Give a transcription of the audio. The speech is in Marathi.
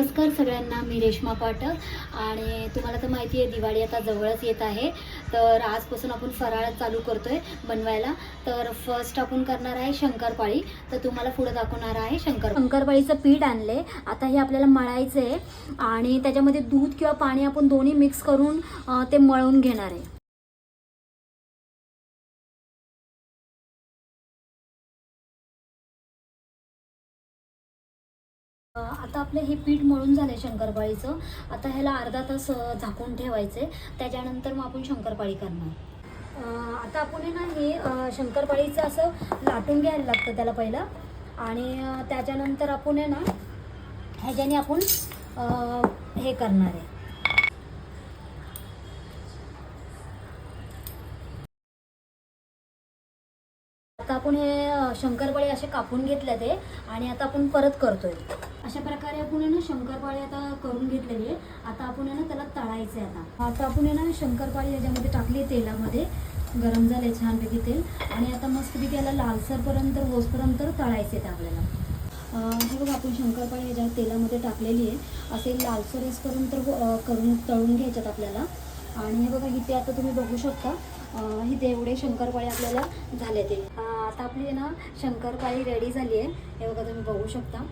नमस्कार सगळ्यांना, मी रेश्मा पाठक आणि तुम्हाला तर माहिती आहे दिवाळी आता जवळच येत आहे. तर आजपासून आपण फराळ चालू करतोय बनवायला. तर फर्स्ट आपण करणार आहे शंकरपाळी. तर तुम्हाला पुढे दाखवणार आहे शंकरपाळीचं पीठ आणले. आता हे आपल्याला मळायचं आहे आणि त्याच्यामध्ये दूध किंवा पाणी आपण दोन्ही मिक्स करून ते मळून घेणार आहे. आता आपलं हे पीठ मळून झालं आहे शंकरपाळीचं. आता ह्याला अर्धा तास झाकून ठेवायचे. त्याच्यानंतर मग आपण शंकरपाळी करणार. आता आपण आहे ना हे शंकरपाळीचं असं लाटून घ्यायला लागतं त्याला पहिलं आणि त्याच्यानंतर आपण आहे ना ह्याच्याने आपण हे करणार आहे. आता आपण हे शंकरपाळी असे कापून घेतले ते आणि आता आपण परत करतोय. अशा प्रकारे आपण आहे ना शंकरपाळी आता करून घेतलेली आहे. आता आपण आहे ना त्याला तळायचं आहे. आता आपण आहे ना शंकरपाळी याच्यामध्ये टाकली तेलामध्ये, गरम झाले छानपैकी तेल आणि आता मस्तपैकी याला लालसरपर्यंत होसपर्यंत तळायचे आहेत आपल्याला. हे बघा आपण शंकरपाळी याच्या तेलामध्ये टाकलेली आहे. असे लालसर होसपर्यंत करून तळून घ्यायच्यात आपल्याला. आणि हे बघा इथे आता तुम्ही बघू शकता इथे एवढे शंकरपाळी आपल्याला झाले ते. आता आपली ना शंकरपाळी रेडी झाली आहे. हे बघा तुम्ही बघू शकता.